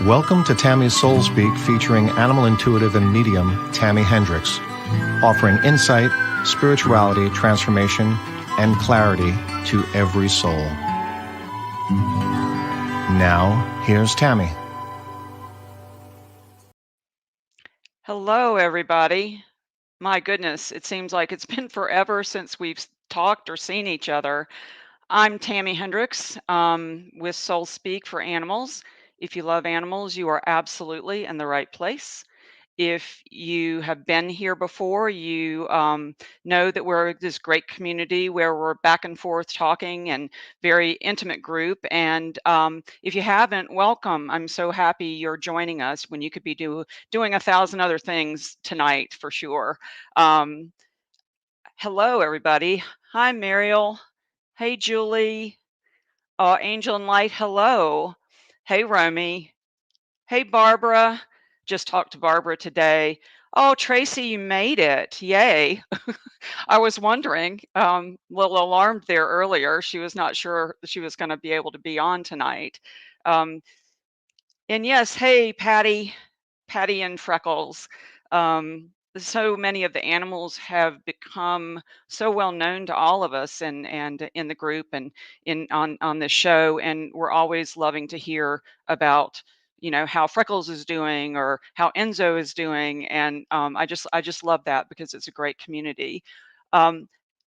Welcome to Tami's Soul Speak, featuring animal intuitive and medium Tami Hendricks, offering insight, spirituality, transformation, and clarity to every soul. Now, here's Tami. Hello, everybody. My goodness, it seems like it's been forever since we've talked or seen each other. I'm Tami Hendricks with Soul Speak for Animals. If you love animals, you are absolutely in the right place. If you have been here before, you know that we're this great community where we're back and forth talking and very intimate group. And if you haven't, welcome. I'm so happy you're joining us when you could be doing 1,000 other things tonight for sure. Um, Hello, everybody. Hi, Mariel. Hey, Julie. Angel and Light. Hello. Hey, Romy. Hey, Barbara. Just talked to Barbara today. Oh, Tracy, you made it. Yay. I was wondering, a little alarmed there earlier. She was not sure she was going to be able to be on tonight. Um, and yes, hey, Patty and Freckles. So many of the animals have become so well known to all of us and in the group and in on this show, and we're always loving to hear about how Freckles is doing or how Enzo is doing, and I just love that because it's a great community. Um,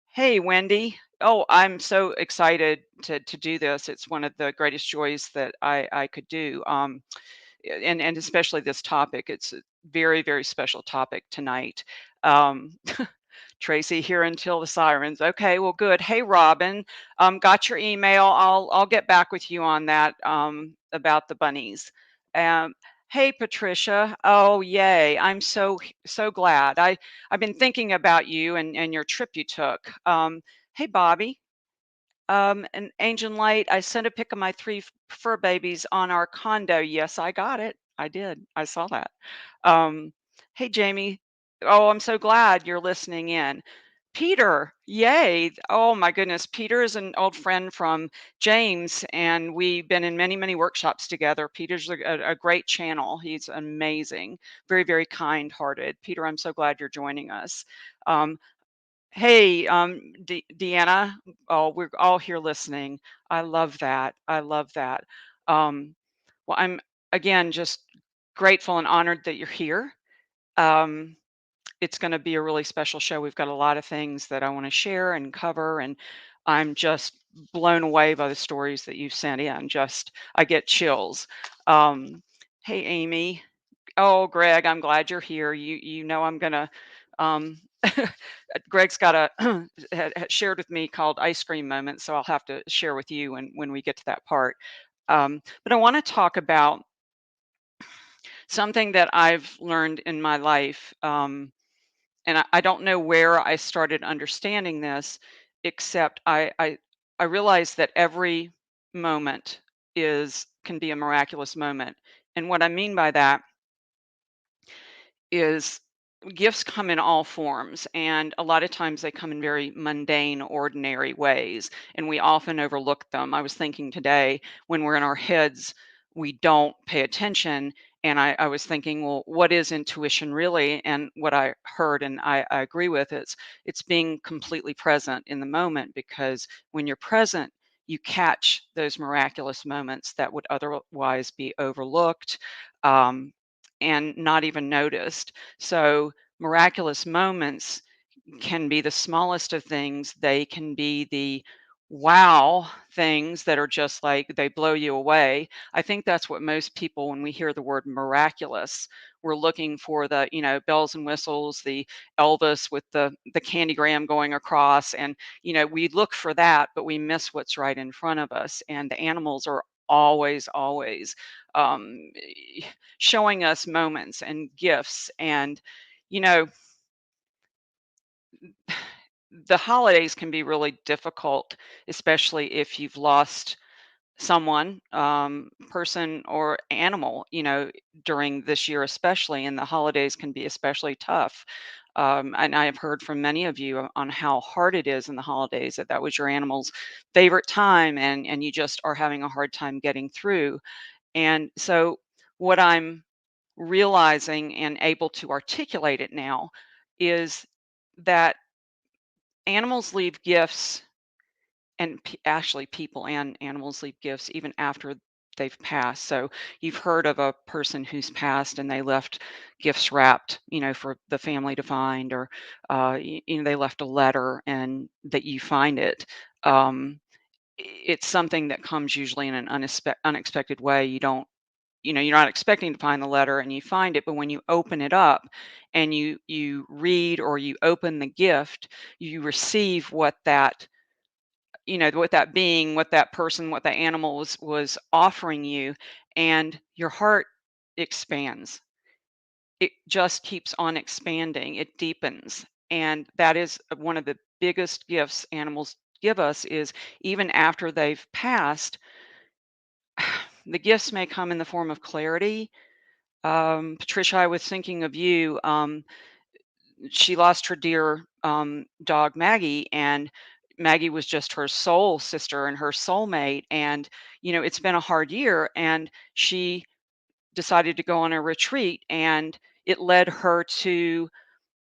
hey, Wendy. Oh, I'm so excited to do this. It's one of the greatest joys that I could do. And especially this topic. It's a very, very special topic tonight. Um, Tracy, here until the sirens. Okay, well, good. Hey, Robin, got your email. I'll get back with you on that about the bunnies. Um, hey, Patricia. Oh, yay! I'm so glad. I've been thinking about you and your trip you took. Hey, Bobby. And Angel Light, I sent a pic of my three fur babies on our condo. Yes, I got it. I did. I saw that. Um, hey, Jamie. Oh, I'm so glad you're listening in. Peter, yay. Oh, my goodness. Peter is an old friend from James, and we've been in many, many workshops together. Peter's a great channel. He's amazing, very, very kind hearted. Peter, I'm so glad you're joining us. Um, Hey, Deanna. Oh, we're all here listening. I love that. I love that. Well, I'm again just grateful and honored that you're here. Um, it's going to be a really special show. We've got a lot of things that I want to share and cover, and I'm just blown away by the stories that you've sent in. Just, I get chills. Um, hey, Amy. Oh, Greg, I'm glad you're here. You know I'm gonna. Um, Greg's got a had shared with me called ice cream moment, so I'll have to share with you when we get to that part. But I want to talk about something that I've learned in my life, and I don't know where I started understanding this, except I realized that every moment is can be a miraculous moment, and what I mean by that is gifts come in all forms, and a lot of times they come in very mundane, ordinary ways, and we often overlook them. I was thinking today, when we're in our heads, we don't pay attention. And I was thinking, well, what is intuition really? And what I heard, and I agree with, it's being completely present in the moment, because when you're present, you catch those miraculous moments that would otherwise be overlooked. Um, and not even noticed. So, miraculous moments can be the smallest of things. They can be the wow things that are just like they blow you away. I think that's what most people, when we hear the word miraculous, we're looking for the, bells and whistles, the Elvis with the candygram going across. And, we look for that, but we miss what's right in front of us. And the animals are always um, showing us moments and gifts. And, you know, the holidays can be really difficult, especially if you've lost someone, person or animal, during this year, especially. And the holidays can be especially tough. And I have heard from many of you on how hard it is in the holidays, that was your animal's favorite time, and you just are having a hard time getting through. And so what I'm realizing and able to articulate it now is that animals leave gifts, and actually people and animals leave gifts even after they've passed. So you've heard of a person who's passed and they left gifts wrapped, for the family to find, or they left a letter and that you find it. Um, it's something that comes usually in an unexpected way. You're not expecting to find the letter and you find it, but when you open it up and you read or you open the gift, you receive what that being, what that person, what that animal was offering you, and your heart expands. It just keeps on expanding. It deepens. And that is one of the biggest gifts animals give us, is even after they've passed, the gifts may come in the form of clarity. Patricia, I was thinking of you. She lost her dear dog Maggie, and Maggie was just her soul sister and her soulmate. And it's been a hard year, and she decided to go on a retreat, and it led her to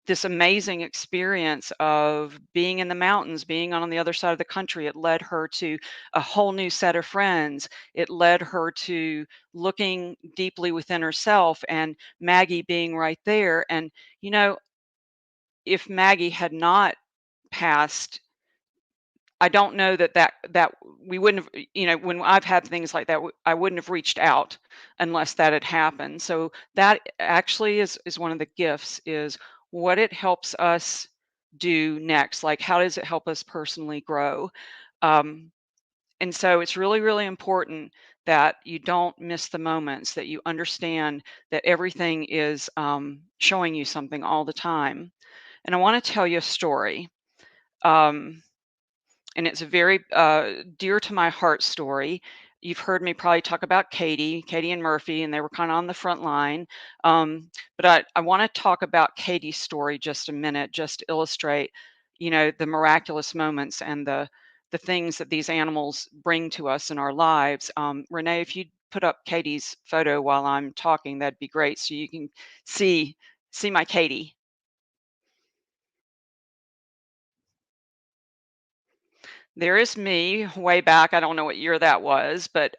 this amazing experience of being in the mountains, being on the other side of the country. It led her to a whole new set of friends. It led her to looking deeply within herself, and Maggie being right there. And you know if Maggie had not passed, I don't know that we wouldn't have, when I've had things like that, I wouldn't have reached out unless that had happened. So that actually is one of the gifts, is what it helps us do next. Like, how does it help us personally grow? Um, and so it's really, really important that you don't miss the moments, that you understand that everything is showing you something all the time. And I want to tell you a story. Um, and it's a very dear to my heart story. You've heard me probably talk about Katie and Murphy, and they were kind of on the front line. But I want to talk about Katie's story just a minute, just to illustrate, the miraculous moments and the things that these animals bring to us in our lives. Renee, if you put up Katie's photo while I'm talking, that'd be great, so you can see my Katie. There is me way back. I don't know what year that was, but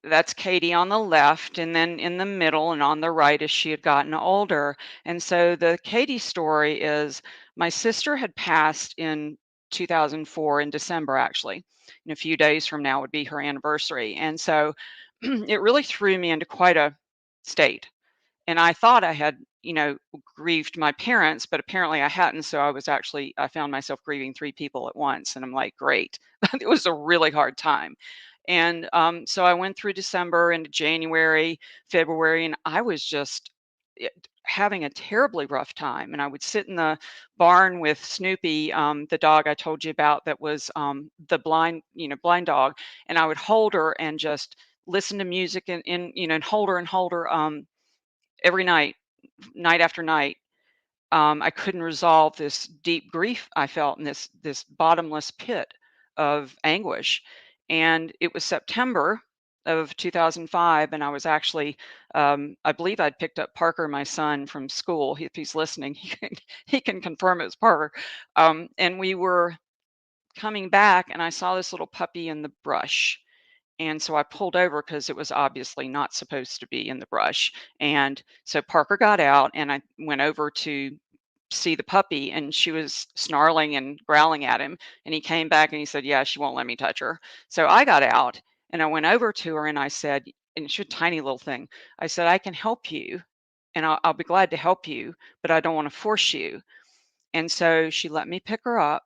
that's Katie on the left, and then in the middle and on the right as she had gotten older. And so the Katie story is, my sister had passed in 2004 in December, actually. In a few days from now would be her anniversary. And so it really threw me into quite a state. And I thought I had, grieved my parents, but apparently I hadn't. So I found myself grieving three people at once. And I'm like, great. It was a really hard time. And so I went through December into January, February, and I was just having a terribly rough time. And I would sit in the barn with Snoopy, the dog I told you about that was the blind dog. And I would hold her and just listen to music and hold her. Every night, night after night, I couldn't resolve this deep grief I felt in this bottomless pit of anguish. And it was September of 2005, and I was actually, I believe I'd picked up Parker, my son, from school. If he's listening, he can confirm it was Parker. And we were coming back, and I saw this little puppy in the brush, and so I pulled over because it was obviously not supposed to be in the brush. And so Parker got out, and I went over to see the puppy, and she was snarling and growling at him. And he came back and he said, "Yeah, she won't let me touch her." So I got out and I went over to her and I said, and she's a tiny little thing, I said, "I can help you and I'll be glad to help you, but I don't want to force you." And so she let me pick her up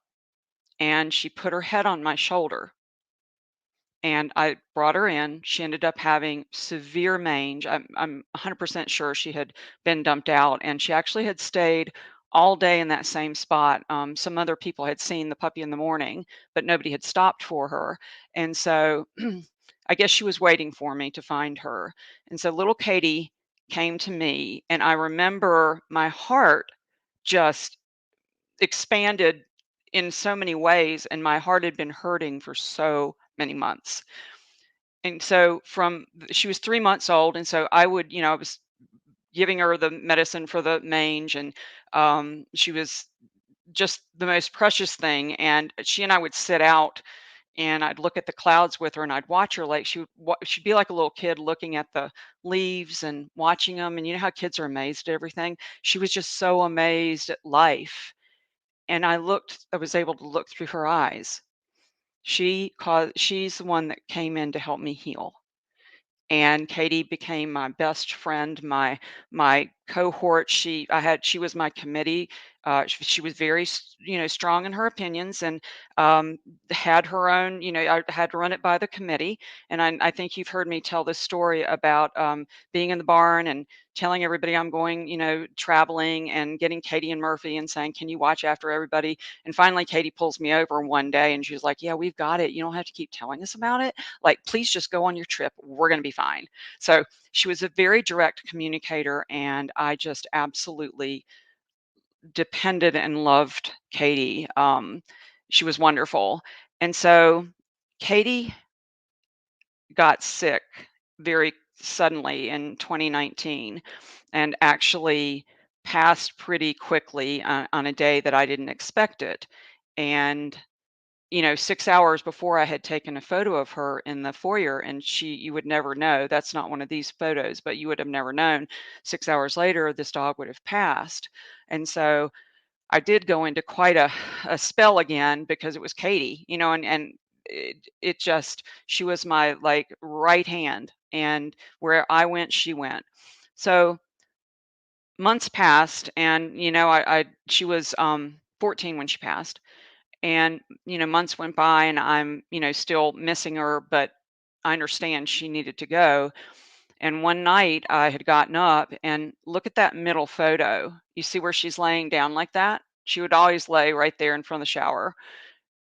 and she put her head on my shoulder, and I brought her in. She ended up having severe mange. I'm 100% sure she had been dumped out, and she actually had stayed all day in that same spot. Some other people had seen the puppy in the morning, but nobody had stopped for her. And so I guess she was waiting for me to find her. And so little Katie came to me, and I remember my heart just expanded in so many ways, and my heart had been hurting for so many months. And so she was 3 months old, and so I would, I was giving her the medicine for the mange, and she was just the most precious thing. And she and I would sit out, and I'd look at the clouds with her, and I'd watch her like she'd be like a little kid looking at the leaves and watching them. And you know how kids are amazed at everything? She was just so amazed at life. And I was able to look through her eyes. She's the one that came in to help me heal. And Katie became my best friend, my cohort. She was my committee. She was very strong in her opinions, and um, had her own. I had to run it by the committee. And I think you've heard me tell this story about being in the barn and telling everybody I'm going, traveling, and getting Katie and Murphy and saying, "Can you watch after everybody?" And finally, Katie pulls me over one day, and she's like, "Yeah, we've got it. You don't have to keep telling us about it. Like, please just go on your trip. We're going to be fine." So she was a very direct communicator, and I just absolutely depended and loved Katie. She was wonderful. And so Katie got sick very suddenly in 2019, and actually passed pretty quickly on a day that I didn't expect it. And 6 hours before, I had taken a photo of her in the foyer, and you would never know. That's not one of these photos, but you would have never known. 6 hours later, this dog would have passed. And so I did go into quite a spell again, because it was Katie, and it just she was my, like, right hand, and where I went, she went. So months passed, and, she was, 14 when she passed. And months went by, and I'm still missing her, but I understand she needed to go. And one night I had gotten up, and look at that middle photo. You see where she's laying down like that? She would always lay right there in front of the shower.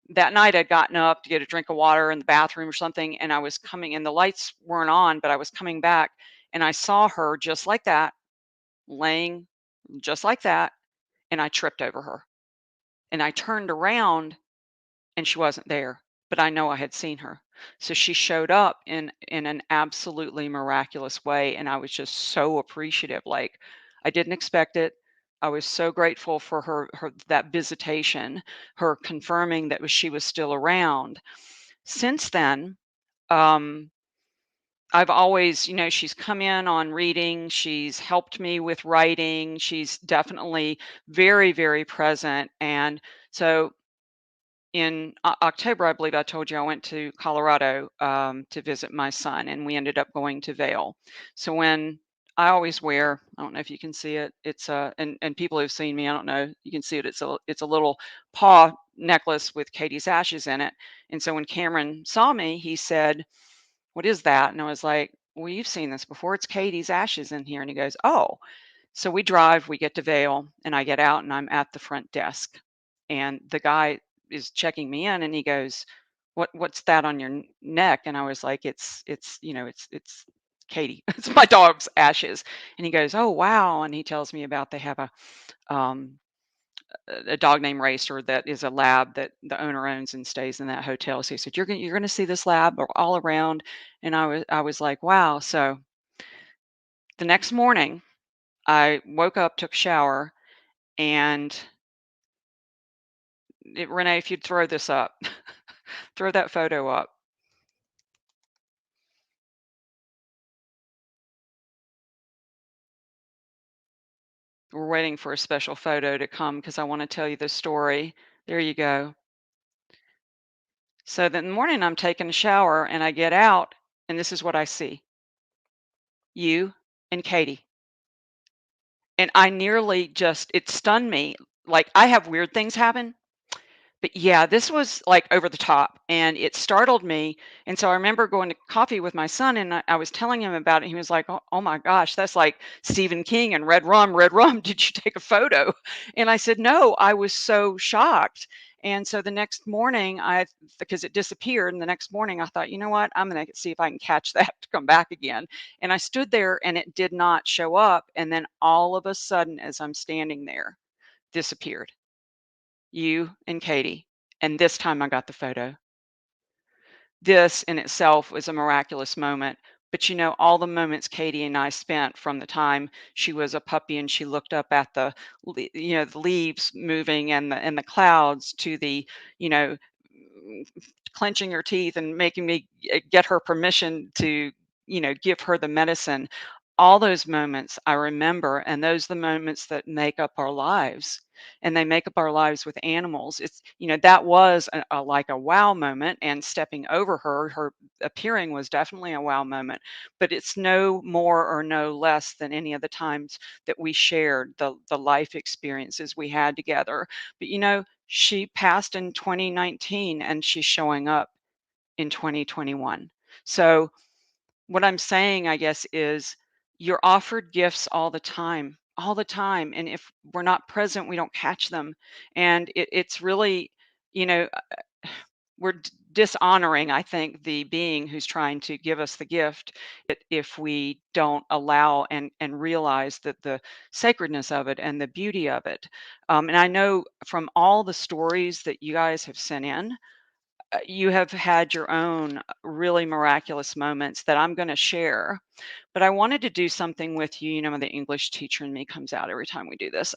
That night I'd gotten up to get a drink of water in the bathroom or something, and I was coming, and the lights weren't on, but I was coming back, and I saw her just like that, laying just like that, and I tripped over her. And I turned around, and she wasn't there, but I know I had seen her. So she showed up in an absolutely miraculous way, and I was just so appreciative. Like, I didn't expect it. I was so grateful for her that visitation, her confirming that she was still around. Since then, um, I've always, she's come in on reading, she's helped me with writing, she's definitely very, very present. And so in October, I believe I told you I went to Colorado to visit my son, and we ended up going to Vail. So when I always wear, I don't know if you can see it. It's and people who've seen me, I don't know, you can see it. It's a little paw necklace with Katie's ashes in it. And so when Cameron saw me, he said, "What is that?" And I was like, "Well, you've seen this before. It's Katie's ashes in here." And he goes, "Oh." So we get to Vail, and I get out, and I'm at the front desk. And the guy is checking me in, and he goes, What's that on your neck?" And I was like, it's Katie. It's my dog's ashes." And he goes, "Oh, wow." And he tells me about they have um, a dog named Racer that is a lab that the owner owns and stays in that hotel. So he said, "You're gonna see this lab all around." And I was like, "Wow." So the next morning, I woke up, took a shower, and Renee, if you'd throw this up, throw that photo up. We're waiting for a special photo to come because I want to tell you the story. There you go. So that morning I'm taking a shower, and I get out, and this is what I see: you and Katie. And I nearly just, it stunned me. Like, I have weird things happen. But yeah, this was, like, over the top, and it startled me. And so I remember going to coffee with my son, and I was telling him about it. He was like, "Oh my gosh, that's like Stephen King and Red Rum, Red Rum. Did you take a photo?" And I said, "No." I was so shocked. And so the next morning, because it disappeared, and the next morning I thought, "You know what? I'm gonna see if I can catch that to come back again." And I stood there, and it did not show up. And then all of a sudden, as I'm standing there, disappeared. You and Katie. And this time I got the photo. this in itself was a miraculous moment. But all the moments Katie and I spent from the time she was a puppy and she looked up at the leaves moving and the clouds to the, you know, clenching her teeth and making me get her permission to, give her the medicine. All those moments I remember, and those are the moments that make up our lives. And they make up our lives with animals. That was like a wow moment, and stepping over her appearing was definitely a wow moment. But it's no more or no less than any of the times that we shared the life experiences we had together. But she passed in 2019 and she's showing up in 2021. So, what I'm saying, I guess, is you're offered gifts all the time, all the time. And if we're not present, we don't catch them. And it's really, you know, we're dishonoring, I think, the being who's trying to give us the gift if we don't allow and realize that the sacredness of it and the beauty of it. And I know from all the stories that you guys have sent in, you have had your own really miraculous moments that I'm going to share. But I wanted to do something with you. The English teacher in me comes out every time we do this.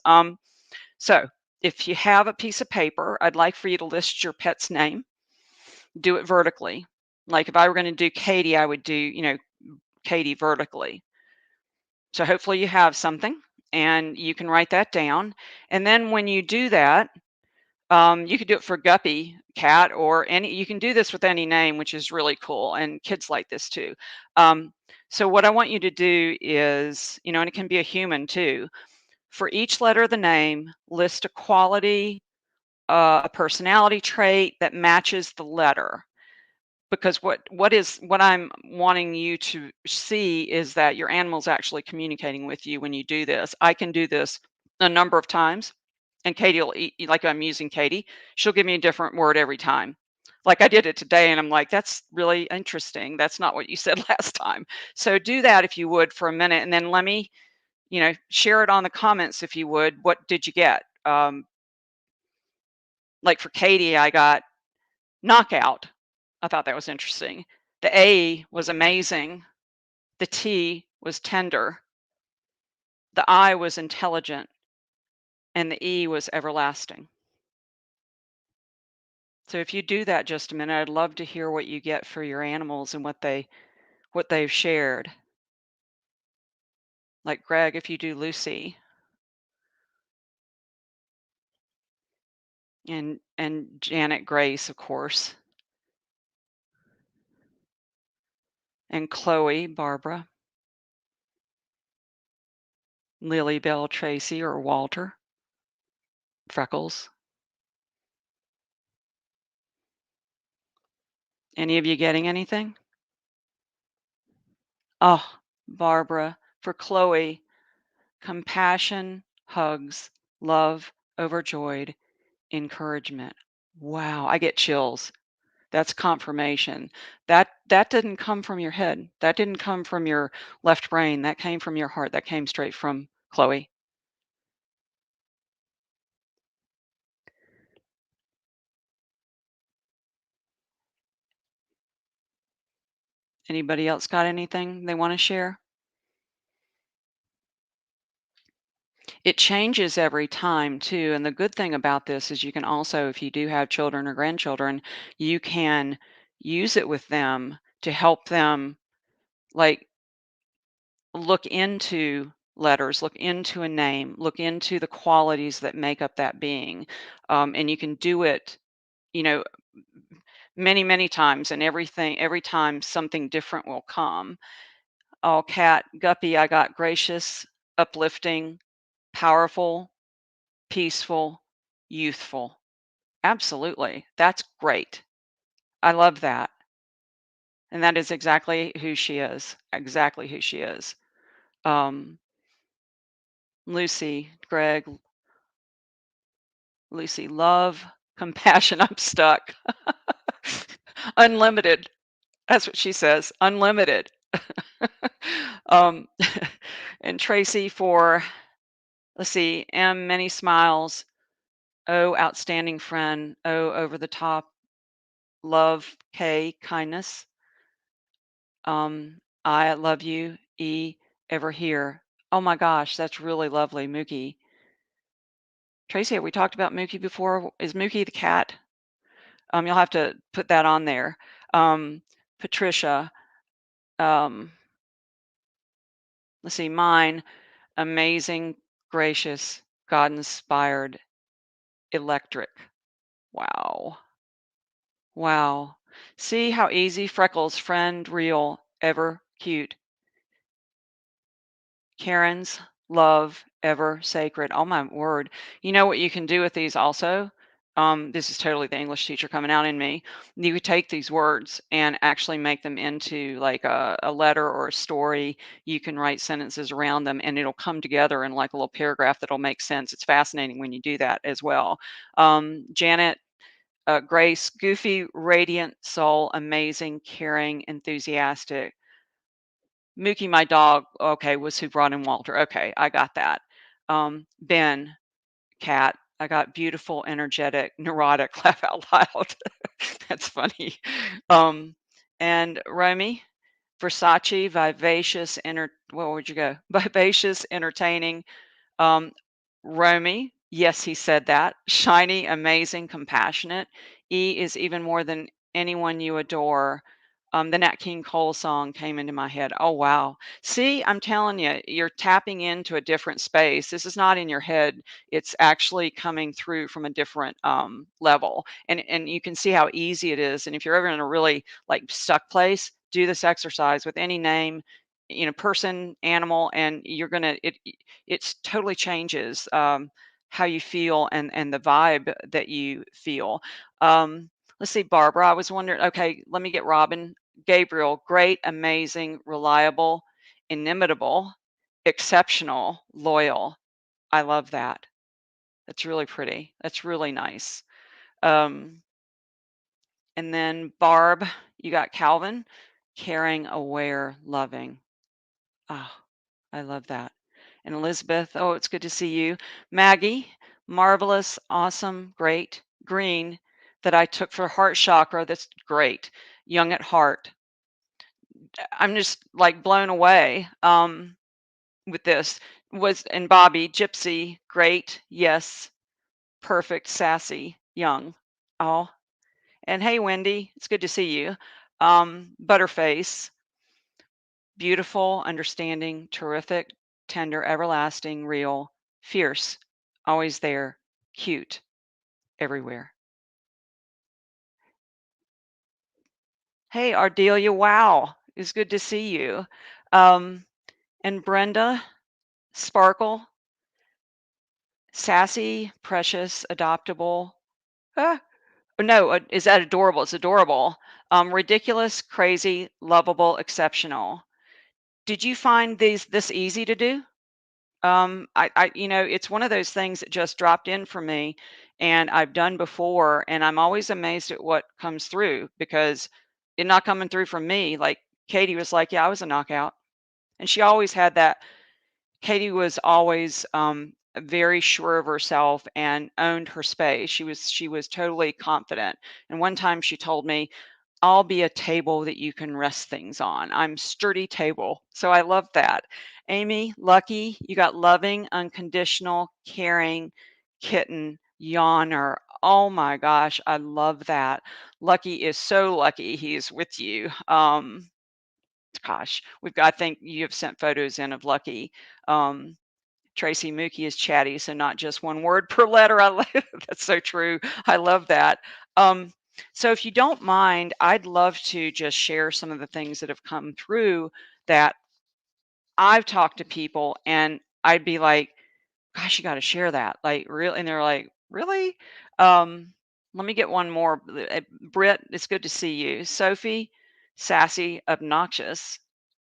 So if you have a piece of paper, I'd like for you to list your pet's name. Do it vertically. Like if I were going to do Katie, I would do, Katie vertically. So hopefully you have something and you can write that down. And then when you do that, you could do it for Guppy cat or any. You can do this with any name, which is really cool, and kids like this too. Um, so what I want you to do is, and it can be a human too. For each letter of the name, list a quality, a personality trait that matches the letter. Because what I'm wanting you to see is that your animal's actually communicating with you when you do this. I can do this a number of times, and Katie will eat, like I'm using Katie, she'll give me a different word every time. Like I did it today, and I'm like, that's really interesting. That's not what you said last time. So do that if you would for a minute, and then let me, share it on the comments if you would. What did you get? Like for Katie, I got knockout. I thought that was interesting. The A was amazing. The T was tender. The I was intelligent. And the E was everlasting. So if you do that just a minute, I'd love to hear what you get for your animals and what they've shared. Like Greg, if you do Lucy, and Janet Grace, of course, and Chloe, Barbara, Lily Bell Tracy or Walter, Freckles. Any of you getting anything? Oh, Barbara, for Chloe, compassion, hugs, love, overjoyed, encouragement. Wow, I get chills. That's confirmation. That didn't come from your head. That didn't come from your left brain. That came from your heart. That came straight from Chloe. Anybody else got anything they want to share? It changes every time too. And the good thing about this is you can also, if you do have children or grandchildren, you can use it with them to help them, like, look into letters, look into a name, look into the qualities that make up that being. And you can do it, you know, many, many times, and every time something different will come. Oh, cat, Guppy, I got gracious, uplifting, powerful, peaceful, youthful. Absolutely. That's great. I love that. And that is exactly who she is. Exactly who she is. Um, Lucy, Greg, Lucy, love, compassion. I'm stuck. Unlimited. That's what she says. Unlimited. um, and Tracy for, let's see, M, many smiles. O, outstanding friend. O, over the top. love, K, kindness. I love you, E, ever here. Oh my gosh, that's really lovely, Mookie. Tracy, have we talked about Mookie before? Is Mookie the cat? You'll have to put that on there. Patricia, um, let's see, mine, amazing, gracious, God inspired, electric. Wow. Wow. See how easy Freckles, friend, real, ever cute. Karen's love, ever sacred. Oh my word. You know what you can do with these also? This is totally the English teacher coming out in me. You could take these words and actually make them into like a letter or a story. You can write sentences around them and it'll come together in like a little paragraph that'll make sense. It's fascinating when you do that as well. Janet, Grace, goofy, radiant soul, amazing, caring, enthusiastic. Mookie, my dog, okay, was who brought in Walter. Okay, I got that. Ben, cat. I got beautiful, energetic, neurotic, laugh out loud. That's funny. Um, and Romy, Versace, vivacious, where would you go? Vivacious, entertaining, um, Romy, yes, he said that. Shiny, amazing, compassionate. E is even more than anyone you adore. The Nat King Cole song came into my head. Oh, wow. See, I'm telling you, you're tapping into a different space. This is not in your head. It's actually coming through from a different level. And you can see how easy it is. And if you're ever in a really like stuck place, do this exercise with any name, person, animal, and you're gonna it totally changes how you feel and the vibe that you feel. Let's see, Barbara. I was wondering. Okay, let me get Robin. Gabriel, great, amazing, reliable, inimitable, exceptional, loyal. I love that. That's really pretty. That's really nice. Um, and then Barb, you got Calvin, caring, aware, loving. Oh, I love that. And Elizabeth, oh, it's good to see you. Maggie, marvelous, awesome, great. Green, that I took for heart chakra. That's great. Young at heart. I'm just like blown away with this. Was and Bobby, gypsy, great. Yes, perfect, sassy, young. Oh, and hey, Wendy, it's good to see you. Butterface, beautiful, understanding, terrific, tender, everlasting, real, fierce, always there, cute, everywhere. Hey, Ardelia, wow, it's good to see you. Um, and Brenda, sparkle, sassy, precious, adoptable. Ah, no, is that adorable? It's adorable. Ridiculous, crazy, lovable, exceptional. Did you find this easy to do? It's one of those things that just dropped in for me and I've done before, and I'm always amazed at what comes through because it not coming through from me. Like Katie was like, yeah, I was a knockout. And she always had that. Katie was always very sure of herself and owned her space. She was totally confident. And one time she told me, I'll be a table that you can rest things on. I'm sturdy table. So I love that. Amy, lucky, you got loving, unconditional, caring, kitten, yawner. Oh my gosh, I love that. Lucky is so lucky he's with you. Gosh, I think you have sent photos in of Lucky. Um, Tracy Mookie is chatty, so not just one word per letter. That's so true. I love that. Um, so if you don't mind, I'd love to just share some of the things that have come through that I've talked to people and I'd be like, gosh, you got to share that. Like, really? And they're like, really? Let me get one more. Britt, it's good to see you. Sophie, sassy, obnoxious,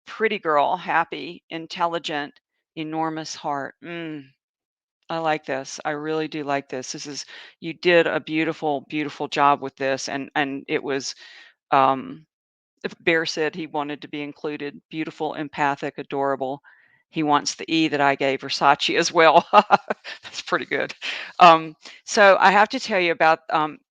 pretty girl, happy, intelligent, enormous heart. I like this. I really do like this. You did a beautiful, beautiful job with this, and it was. If Bear said he wanted to be included, beautiful, empathic, adorable. He wants the E that I gave Versace as well. That's pretty good. Um, so I have to tell you about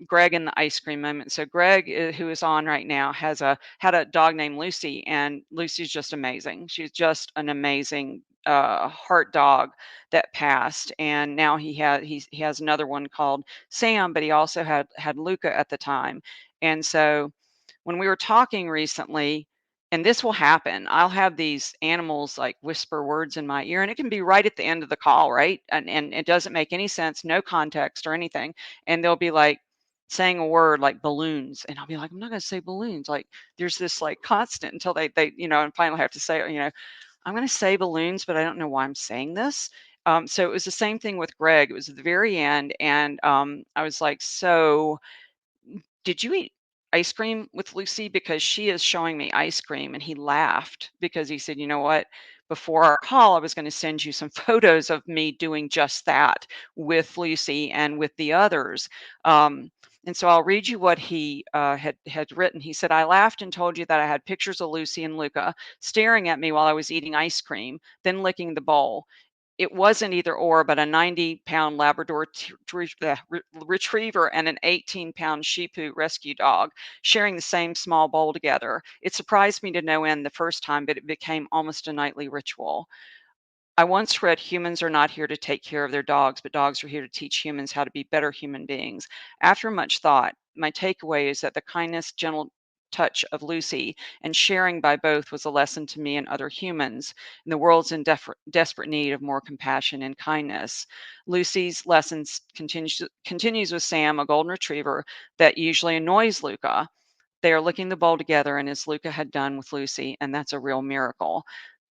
Greg and the ice cream moment. So Greg, who is on right now, had a dog named Lucy, and Lucy's just amazing. She's just an amazing heart dog that passed, and now he has another one called Sam, but he also had Luca at the time. And so when we were talking recently, and this will happen, I'll have these animals like whisper words in my ear, and it can be right at the end of the call, right? And it doesn't make any sense, no context or anything. And they'll be like saying a word like balloons, and I'll be like, I'm not going to say balloons. Like there's this like constant until they and finally have to say, I'm going to say balloons, but I don't know why I'm saying this. So it was the same thing with Greg. It was at the very end, and I was like, so did you eat ice cream with Lucy? Because she is showing me ice cream. And he laughed because he said, you know what? Before our call, I was going to send you some photos of me doing just that with Lucy and with the others. Um, and so I'll read you what he had written. He said, I laughed and told you that I had pictures of Lucy and Luca staring at me while I was eating ice cream, then licking the bowl. It wasn't either or, but a 90-pound Labrador retriever and an 18-pound Shih Tzu rescue dog sharing the same small bowl together. It surprised me to no end the first time, but it became almost a nightly ritual. I once read humans are not here to take care of their dogs, but dogs are here to teach humans how to be better human beings. After much thought, my takeaway is that the kindness, gentle touch of Lucy and sharing by both was a lesson to me and other humans. And the world's in desperate need of more compassion and kindness. Lucy's lessons continues with Sam, a golden retriever that usually annoys Luca. They are licking the bowl together, and as Luca had done with Lucy, and that's a real miracle.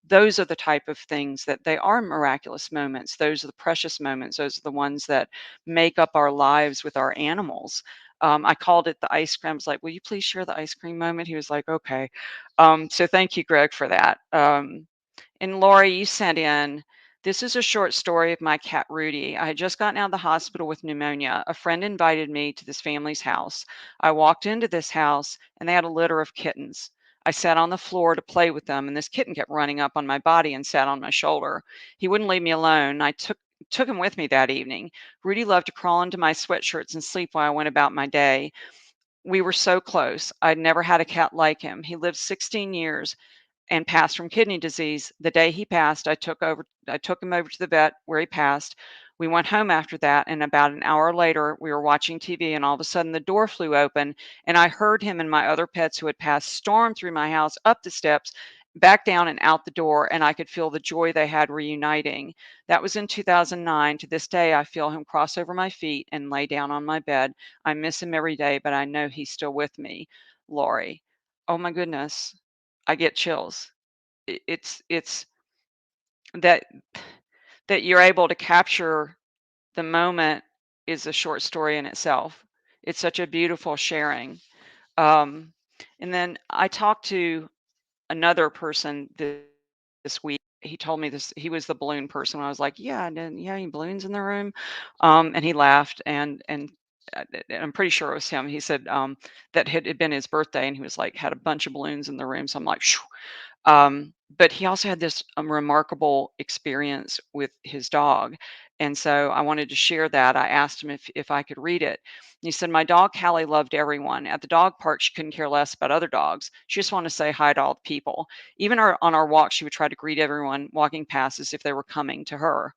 Those are the type of things that they are miraculous moments. Those are the precious moments. Those are the ones that make up our lives with our animals. I called it the ice cream. I was like, will you please share the ice cream moment? He was like, okay. So thank you, Greg, for that. And Lori, you sent in, this is a short story of my cat Rudy. I had just gotten out of the hospital with pneumonia. A friend invited me to this family's house. I walked into this house and they had a litter of kittens. I sat on the floor to play with them, and this kitten kept running up on my body and sat on my shoulder. He wouldn't leave me alone. I took him with me that evening. Rudy loved to crawl into my sweatshirts and sleep while I went about my day. We were so close. I'd never had a cat like him. He lived 16 years and passed from kidney disease. The day he passed, I took him over to the vet where he passed. We went home after that, and about an hour later, we were watching TV, and all of a sudden the door flew open, and I heard him and my other pets who had passed storm through my house, up the steps, back down and out the door, and I could feel the joy they had reuniting. That was in 2009. To this day, I feel him cross over my feet and lay down on my bed. I miss him every day, but I know he's still with me. Lori. Oh my goodness. I get chills. It's that you're able to capture the moment is a short story in itself. It's such a beautiful sharing. Um, and then I talked to another person this week. He told me this. He was the balloon person. I was like, "Yeah, and then, yeah, any balloons in the room?" And he laughed, and I'm pretty sure it was him. He said that had been his birthday, and he was like had a bunch of balloons in the room. So I'm like, "Phew." But he also had this remarkable experience with his dog. And so I wanted to share that. I asked him if I could read it. And he said, my dog, Callie, loved everyone. At the dog park, she couldn't care less about other dogs. She just wanted to say hi to all the people. Even on our walk, she would try to greet everyone walking past as if they were coming to her.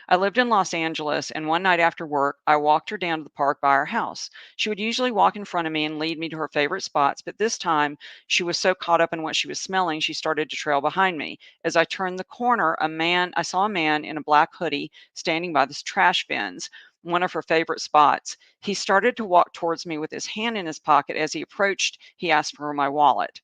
I lived in Los Angeles, and one night after work, I walked her down to the park by our house. She would usually walk in front of me and lead me to her favorite spots, but this time she was so caught up in what she was smelling, she started to trail behind me. As I turned the corner, I saw a man in a black hoodie standing by the trash bins, one of her favorite spots. He started to walk towards me with his hand in his pocket. As he approached, he asked for my wallet.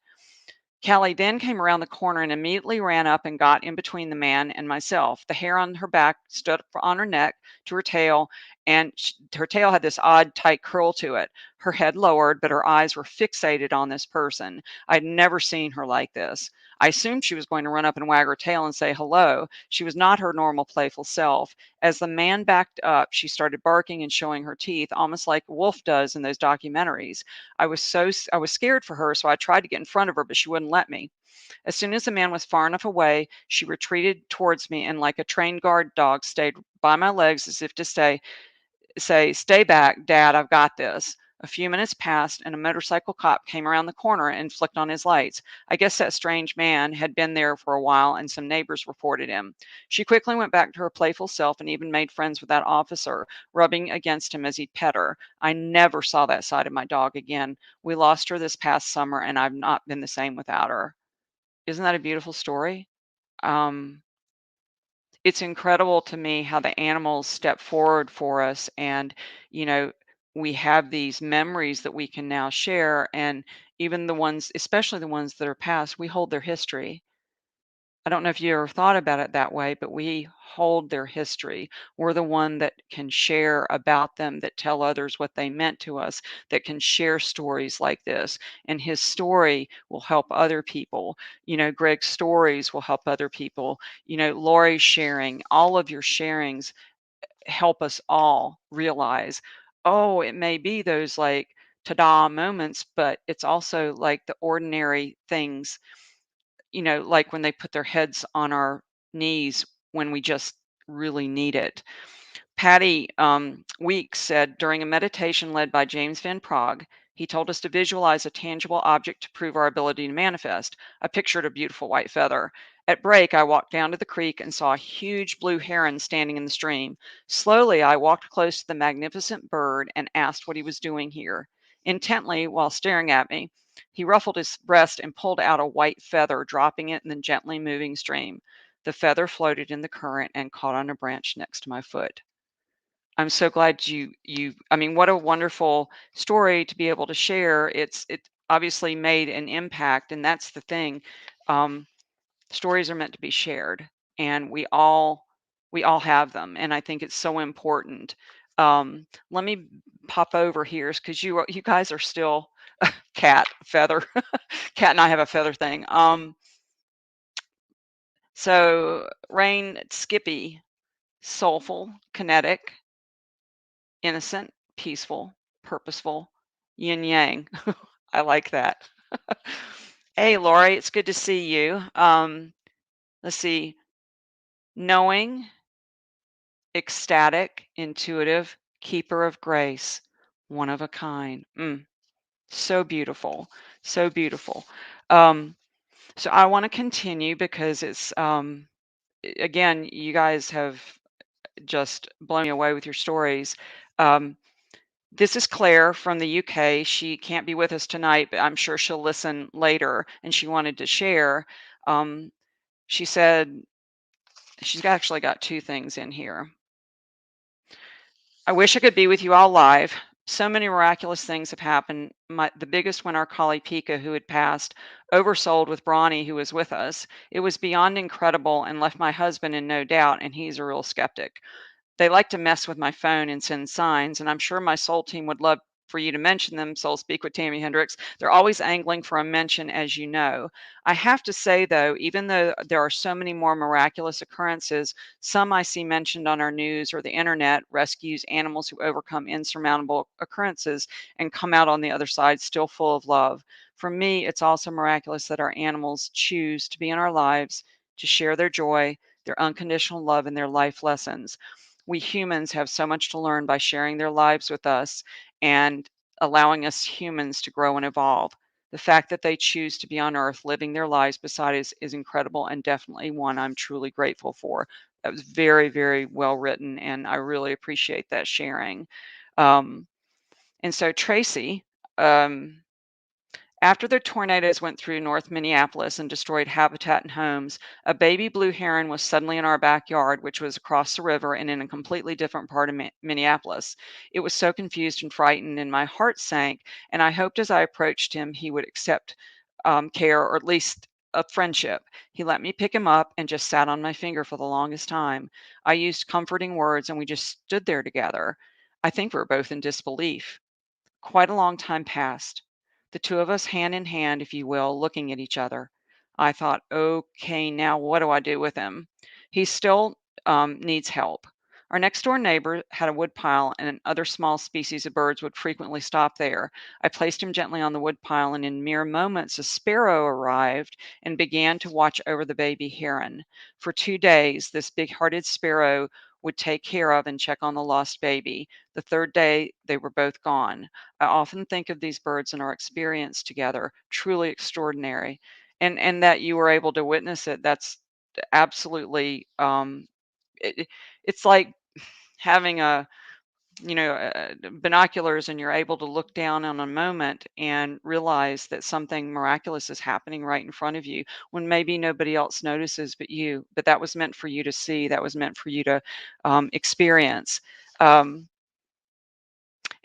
Callie then came around the corner and immediately ran up and got in between the man and myself. The hair on her back stood up on her neck to her tail, and her tail had this odd, tight curl to it. Her head lowered, but her eyes were fixated on this person. I'd never seen her like this. I assumed she was going to run up and wag her tail and say hello. She was not her normal playful self. As the man backed up, she started barking and showing her teeth, almost like a wolf does in those documentaries. I was scared for her, so I tried to get in front of her, but she wouldn't let me. As soon as the man was far enough away, she retreated towards me and, like a trained guard dog, stayed by my legs as if to say, "Stay back, Dad, I've got this." A few minutes passed, and a motorcycle cop came around the corner and flicked on his lights. I guess that strange man had been there for a while, and some neighbors reported him. She quickly went back to her playful self and even made friends with that officer, rubbing against him as he'd pet her. I never saw that side of my dog again. We lost her this past summer, and I've not been the same without her. Isn't that a beautiful story? Um, it's incredible to me how the animals step forward for us, and you know we have these memories that we can now share, and even the ones, especially the ones that are past, we hold their history. I don't know if you ever thought about it that way, but we hold their history. We're the one that can share about them, that tell others what they meant to us, that can share stories like this. And his story will help other people. Greg's stories will help other people. Lori's sharing, all of your sharings help us all realize, oh, it may be those like ta-da moments, but it's also like the ordinary things, like when they put their heads on our knees when we just really need it. Patty Weeks said during a meditation led by James Van Prague, he told us to visualize a tangible object to prove our ability to manifest. I pictured a beautiful white feather. At break, I walked down to the creek and saw a huge blue heron standing in the stream. Slowly, I walked close to the magnificent bird and asked what he was doing here. Intently, while staring at me, he ruffled his breast and pulled out a white feather, dropping it in the gently moving stream. The feather floated in the current and caught on a branch next to my foot. I'm so glad I mean, what a wonderful story to be able to share. It obviously made an impact, and that's the thing. Um, Stories are meant to be shared, and we all have them, and I think it's so important. Let me pop over here because you guys are still cat feather. Cat and I have a feather thing. So Rain Skippy, soulful, kinetic, innocent, peaceful, purposeful, yin yang. I like that. Hey, Lori, it's good to see you. Let's see. Knowing, ecstatic, intuitive, keeper of grace, one of a kind. So beautiful. So beautiful. Um, so I want to continue because again, you guys have just blown me away with your stories. Um, This is Claire from the UK. She can't be with us tonight, but I'm sure she'll listen later. And she wanted to share. Um, she said she's actually got two things in here. I wish I could be with you all live. So many miraculous things have happened. The biggest one, our collie Pika, who had passed, oversold with Brawny, who was with us. It was beyond incredible and left my husband in no doubt, and he's a real skeptic. They like to mess with my phone and send signs, and I'm sure my soul team would love for you to mention them. Soul Speak with Tami Hendricks. They're always angling for a mention, as you know. I have to say, though, even though there are so many more miraculous occurrences, some I see mentioned on our news or the internet rescues animals who overcome insurmountable occurrences and come out on the other side still full of love. For me, it's also miraculous that our animals choose to be in our lives, to share their joy, their unconditional love, and their life lessons. We humans have so much to learn by sharing their lives with us and allowing us humans to grow and evolve. The fact that they choose to be on earth living their lives beside us is incredible, and definitely one I'm truly grateful for. That was very, very well written, and I really appreciate that sharing. Um, and so Tracy, um, after the tornadoes went through North Minneapolis and destroyed habitat and homes, a baby blue heron was suddenly in our backyard, which was across the river and in a completely different part of Minneapolis. It was so confused and frightened, and my heart sank. And I hoped as I approached him, he would accept care, or at least a friendship. He let me pick him up and just sat on my finger for the longest time. I used comforting words, and we just stood there together. I think we were both in disbelief. Quite a long time passed. The two of us hand in hand, if you will, looking at each other. I thought, okay, now what do I do with him? He still needs help. Our next door neighbor had a woodpile, and other small species of birds would frequently stop there. I placed him gently on the woodpile, and in mere moments, a sparrow arrived and began to watch over the baby heron. For 2 days, this big hearted sparrow would take care of and check on the lost baby. The third day, they were both gone. I often think of these birds and our experience together, truly extraordinary. And that you were able to witness it, that's absolutely it, it's like having binoculars, and you're able to look down on a moment and realize that something miraculous is happening right in front of you when maybe nobody else notices but you. But that was meant for you to see, that was meant for you to experience. um,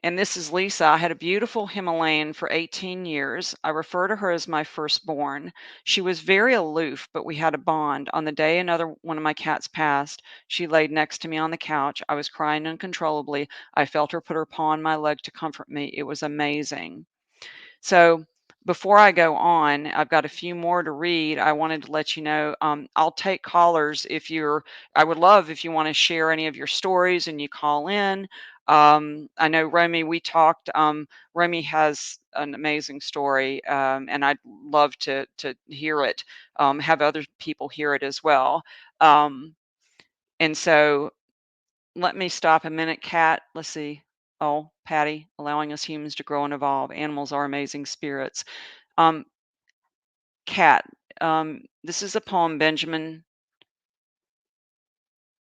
and this is Lisa. I had a beautiful Himalayan for 18 years. I refer to her as my firstborn. She was very aloof, but we had a bond. On the day another one of my cats passed, she laid next to me on the couch. I was crying uncontrollably. I felt her put her paw on my leg to comfort me. It was amazing. So before I go on, I've got a few more to read. I wanted to let you know, I'll take callers if you're, I would love if you want to share any of your stories and you call in. I know Romy, we talked, Romy has an amazing story, and I'd love to hear it, have other people hear it as well. Um, and so let me stop a minute, Kat. Let's see. Oh, Patty, allowing us humans to grow and evolve. Animals are amazing spirits. Um, Kat, this is a poem Benjamin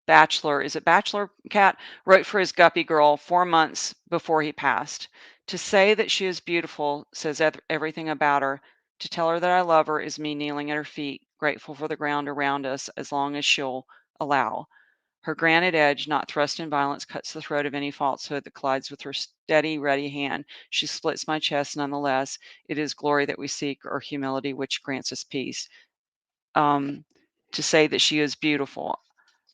Batchelor, is it Batchelor, Kat? Wrote for his guppy girl 4 months before he passed. To say that she is beautiful says everything about her. To tell her that I love her is me kneeling at her feet, grateful for the ground around us as long as she'll allow. Her granite edge, not thrust in violence, cuts the throat of any falsehood that collides with her steady, ready hand. She splits my chest nonetheless. It is glory that we seek, or humility which grants us peace. Um, to say that she is beautiful,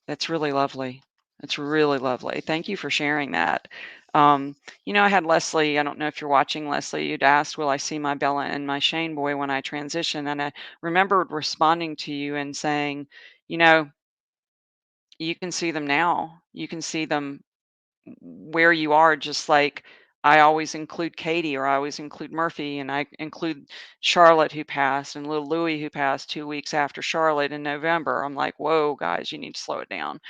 that's really lovely. That's really lovely. Thank you for sharing that. I had Leslie. I don't know if you're watching, Leslie. You'd asked, will I see my Bella and my Shane boy when I transition? And I remembered responding to you and saying, you know, you can see them now. You can see them where you are, just like I always include Katie, or I always include Murphy, and I include Charlotte, who passed, and little Louie, who passed 2 weeks after Charlotte in November. I'm like, whoa, guys, you need to slow it down.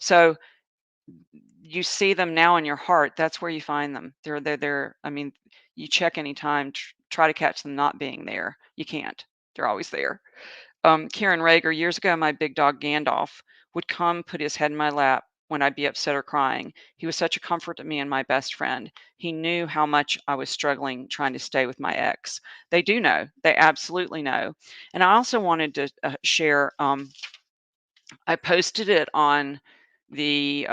So you see them now in your heart. That's where you find them. They're. I mean, you check anytime, try to catch them not being there. You can't. They're always there. Karen Rager, years ago, my big dog Gandalf would come put his head in my lap when I'd be upset or crying. He was such a comfort to me and my best friend. He knew how much I was struggling trying to stay with my ex. They do know. They absolutely know. And I also wanted to share. I posted it on the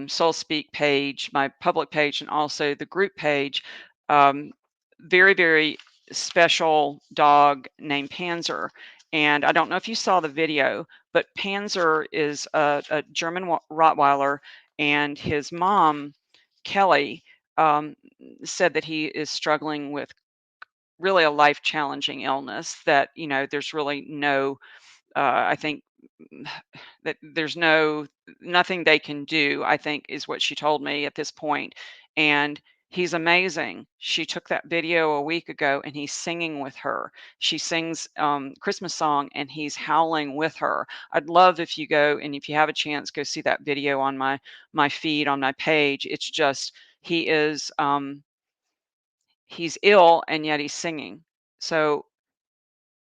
Soul Speak page, my public page, and also the group page. Um, very, very special dog named Panzer. And I don't know if you saw the video, but Panzer is a German Rottweiler, and his mom, Kelly, um, said that he is struggling with really a life challenging illness that, there's really no, I think that there's nothing they can do, I think is what she told me at this point. And he's amazing. She took that video a week ago and he's singing with her. She sings Christmas song and he's howling with her. I'd love if you go, and if you have a chance, go see that video on my feed on my page. It's just, he is he's ill and yet he's singing. So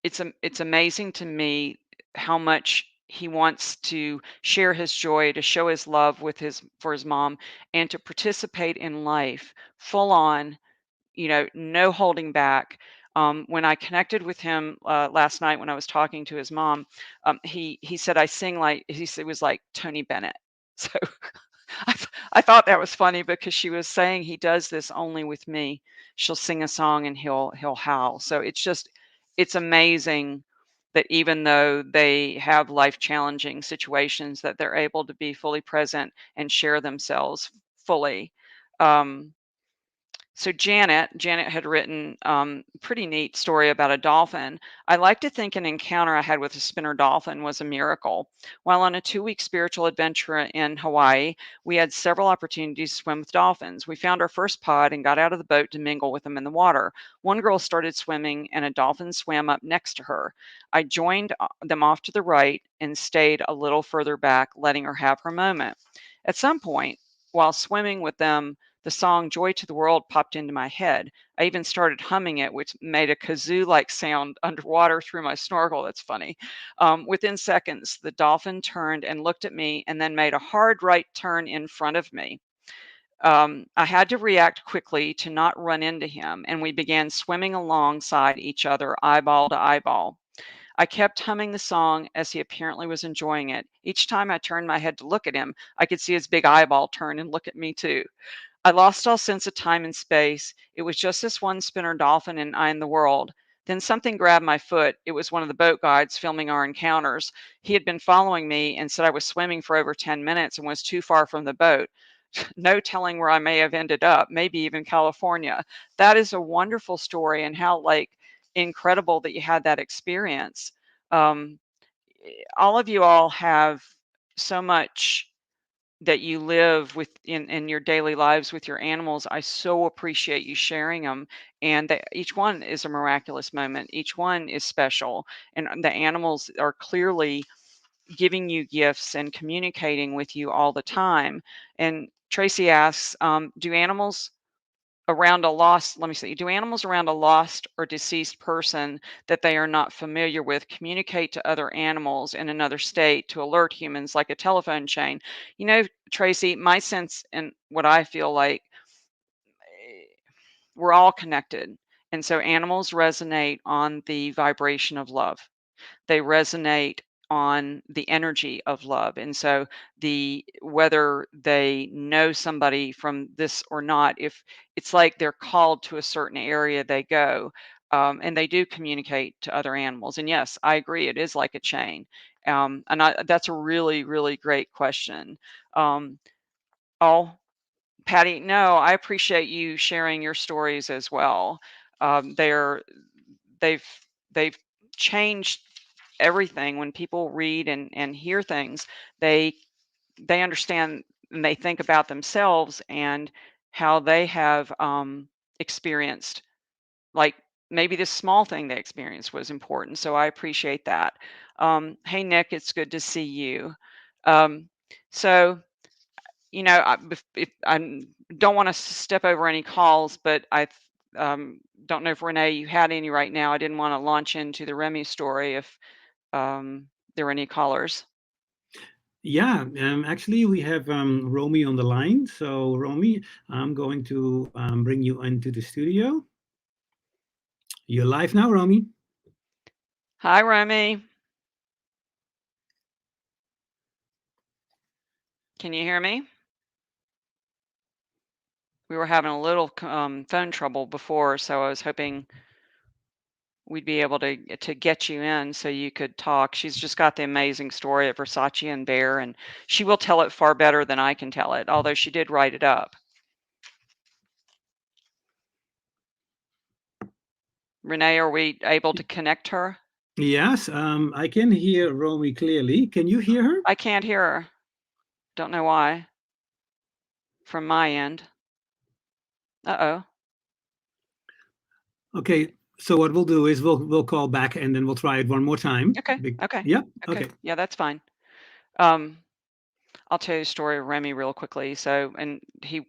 it's amazing to me how much he wants to share his joy, to show his love with his for his mom, and to participate in life full on, no holding back. When I connected with him last night when I was talking to his mom, he said I sing like, he said it was like Tony Bennett. So I thought that was funny because she was saying he does this only with me. She'll sing a song and he'll howl. So it's amazing that even though they have life challenging situations, that they're able to be fully present and share themselves fully. Um, So Janet had written pretty neat story about a dolphin. I like to think an encounter I had with a spinner dolphin was a miracle. While on a 2-week spiritual adventure in Hawaii, we had several opportunities to swim with dolphins. We found our first pod and got out of the boat to mingle with them in the water. One girl started swimming and a dolphin swam up next to her. I joined them off to the right and stayed a little further back, letting her have her moment. At some point, while swimming with them, the song Joy to the World popped into my head. I even started humming it, which made a kazoo like sound underwater through my snorkel. That's funny. Within seconds, the dolphin turned and looked at me and then made a hard right turn in front of me. I had to react quickly to not run into him, and we began swimming alongside each other, eyeball to eyeball. I kept humming the song as he apparently was enjoying it. Each time I turned my head to look at him, I could see his big eyeball turn and look at me too. I lost all sense of time and space. It was just this one spinner dolphin and I in the world. Then something grabbed my foot. It was one of the boat guides filming our encounters. He had been following me and said I was swimming for over 10 minutes and was too far from the boat. No telling where I may have ended up, maybe even California. That is a wonderful story, and how like incredible that you had that experience. Um, all of you all have so much that you live with in your daily lives with your animals. I so appreciate you sharing them, and that each one is a miraculous moment. Each one is special, and the animals are clearly giving you gifts and communicating with you all the time. And Tracy asks, do animals around a lost, let me see, do animals around a lost or deceased person that they are not familiar with communicate to other animals in another state to alert humans like a telephone chain? You know, Tracy, my sense and what I feel like, we're all connected. And so animals resonate on the vibration of love. They resonate on the energy of love. And so the whether they know somebody from this or not, if it's like they're called to a certain area, they go. And they do communicate to other animals. And yes, I agree, it is like a chain. That's a really, really great question. Um, oh, Patty, no, I appreciate you sharing your stories as well. They're they've they've changed everything. When people read and hear things, they they understand and they think about themselves and how they have experienced, like, maybe this small thing they experienced was important. So I appreciate that. Hey Nick, it's good to see you. Um, so if I don't want to step over any calls, but don't know if Renee, you had any right now. I didn't want to launch into the Remy story if there were any callers. Yeah, actually, we have Romy on the line. So, Romy, I'm going to bring you into the studio. You're live now, Romy. Hi, Remy. Can you hear me? We were having a little phone trouble before, so I was hoping we'd be able to get you in so you could talk. She's just got the amazing story of Versace and Bear, and she will tell it far better than I can tell it, although she did write it up. Renee, are we able to connect her? Yes, I can hear Romy clearly. Can you hear her? I can't hear her. Don't know why. From my end. Uh-oh. Okay, so what we'll do is we'll call back and then we'll try it one more time. Okay. Okay. Yeah. Okay. Okay. Yeah, that's fine. Um, I'll tell you a story of Remy real quickly. So, and he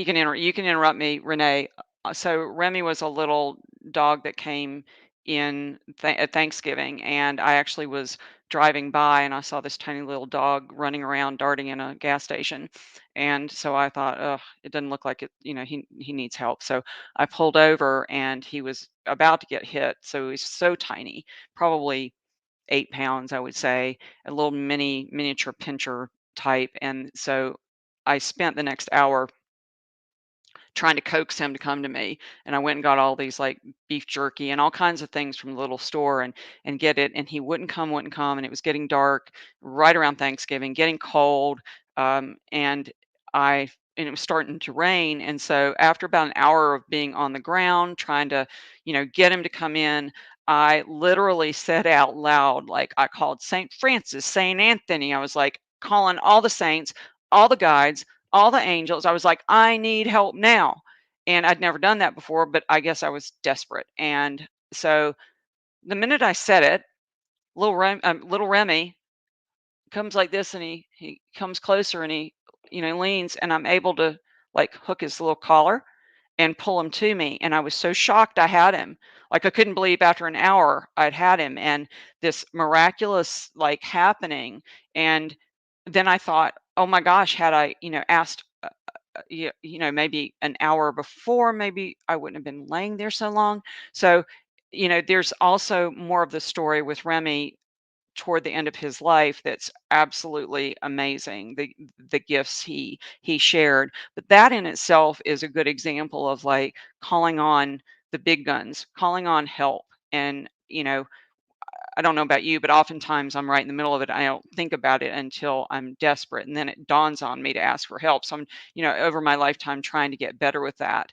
can you can interrupt me, Renee. So Remy was a little dog that came in at Thanksgiving, and I actually was driving by and I saw this tiny little dog running around, darting in a gas station, and so I thought, oh, it doesn't look like it. He needs help. So I pulled over, and he was about to get hit. So he's so tiny, probably 8 pounds, I would say, a little miniature pincher type, and so I spent the next hour trying to coax him to come to me. And I went and got all these like beef jerky and all kinds of things from the little store and get it. And he wouldn't come. And it was getting dark right around Thanksgiving, getting cold. And I and it was starting to rain. And so after about an hour of being on the ground trying to, get him to come in, I literally said out loud, like I called St. Francis, St. Anthony. I was like calling all the saints, all the guides, all the angels. I was like, I need help now. And I'd never done that before, but I guess I was desperate. And so the minute I said it, little Remy comes like this, and he comes closer, and he leans, and I'm able to like hook his little collar and pull him to me. And I was so shocked I had him. Like I couldn't believe after an hour I'd had him, and this miraculous like happening. And then I thought, oh my gosh, had I asked maybe an hour before, maybe I wouldn't have been laying there so long. So there's also more of the story with Remy toward the end of his life that's absolutely amazing, the gifts he shared. But that in itself is a good example of like calling on the big guns, calling on help. And I don't know about you, but oftentimes I'm right in the middle of it. I don't think about it until I'm desperate, and then it dawns on me to ask for help. So I'm over my lifetime trying to get better with that.